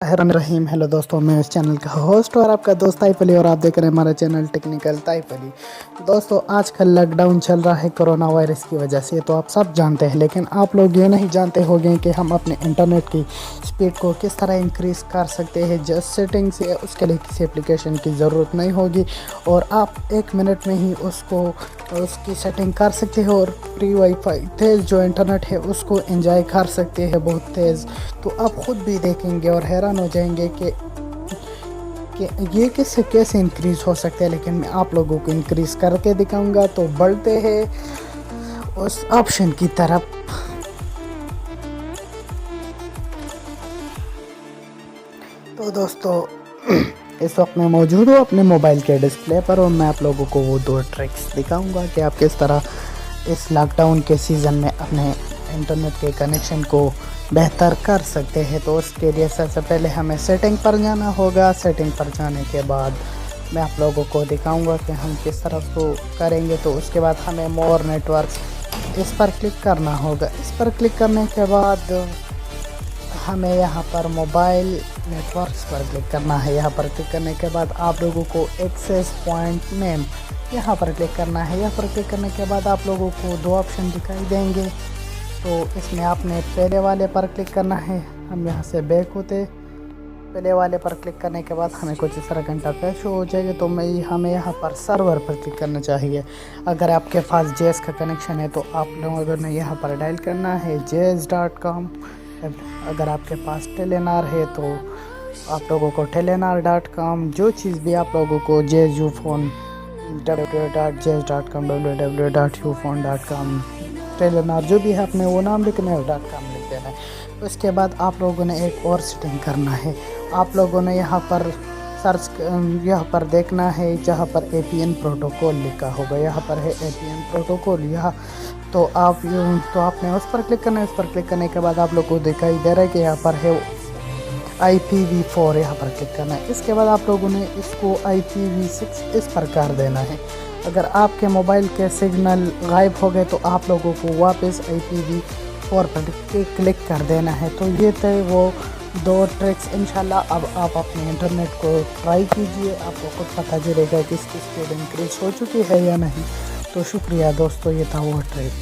रहीम। Hello दोस्तों, मैं इस चैनल का होस्ट और आपका दोस्त ताइफली और आप देख रहे हैं हमारा चैनल टेक्निकल ताइफली। दोस्तों, आजकल लॉकडाउन चल रहा है कोरोना वायरस की वजह से, तो आप सब जानते हैं, लेकिन आप लोग ये नहीं जानते होंगे कि हम अपने इंटरनेट की स्पीड को किस तरह इंक्रीज़ कर सकते हैं। जस्ट सेटिंग से उसके लिए किसी एप्लीकेशन की ज़रूरत नहीं होगी और आप 1 मिनट में ही उसकी सेटिंग कर सकते हो और फ्री वाईफाई तेज़ जो इंटरनेट है उसको एंजॉय कर सकते हैं बहुत तेज़। तो आप ख़ुद भी देखेंगे और हैरान हो जाएंगे कि ये कैसे इंक्रीज़ हो सकता है, लेकिन मैं आप लोगों को इंक्रीज़ करके दिखाऊंगा। तो बढ़ते हैं उस ऑप्शन की तरफ। तो दोस्तों, इस वक्त मैं मौजूद हूँ अपने मोबाइल के डिस्प्ले पर और मैं आप लोगों को वो 2 ट्रिक्स दिखाऊंगा कि आप किस तरह इस लॉकडाउन के सीज़न में अपने इंटरनेट के कनेक्शन को बेहतर कर सकते हैं। तो उसके लिए सबसे पहले हमें सेटिंग पर जाना होगा। सेटिंग पर जाने के बाद मैं आप लोगों को दिखाऊंगा कि हम किस तरह उसको करेंगे। तो उसके बाद हमें मोर नेटवर्क इस पर क्लिक करना होगा। इस पर क्लिक करने के बाद हमें यहाँ पर मोबाइल नेटवर्क्स पर क्लिक करना है। यहाँ पर क्लिक करने के बाद आप लोगों को एक्सेस पॉइंट नेम यहाँ पर क्लिक करना है। यहाँ पर क्लिक करने के बाद आप लोगों को 2 ऑप्शन दिखाई देंगे। तो इसमें आपने पहले वाले पर क्लिक करना है। हम यहाँ से बैक होते पहले वाले पर क्लिक करने के बाद हमें कुछ इस तरह घंटा पे शो हो जाएगा। तो हमें यहाँ पर सर्वर पर क्लिक करना चाहिए। अगर आपके पास जेस का कनेक्शन है तो आप लोगों ने यहाँ पर डायल करना है jazz.com। अगर आपके पास टेलेनार है तो आप लोगों को telenor.com, जो चीज़ भी आप लोगों को jazz-ufone www.jazz.com www.ufone.com टेलेनार जो भी है अपने वो नाम लिखना है, .com लिख देना है। तो इसके बाद आप लोगों ने एक और सेटिंग करना है। आप लोगों ने यहाँ पर देखना है जहाँ पर APN प्रोटोकॉल लिखा होगा। यहाँ पर है APN प्रोटोकॉल। यहाँ तो आपने उस पर क्लिक करना है। उस पर क्लिक करने के बाद आप लोग को दिखाई दे रहा है कि यहाँ पर है IPv4। यहाँ पर क्लिक करना है। इसके बाद आप लोगों ने इसको IPv6 इस पर कर देना है। अगर आपके मोबाइल के सिग्नल गायब हो गए तो आप लोगों को वापस IPv4 पर क्लिक कर देना है। तो ये थे वो 2 ट्रिक्स। इंशाल्लाह अब आप अपने इंटरनेट को ट्राई कीजिए, आपको खुद पता चलेगा कि इसकी स्पीड इंक्रीज हो चुकी है या नहीं। तो शुक्रिया दोस्तों, ये था वो ट्रिक।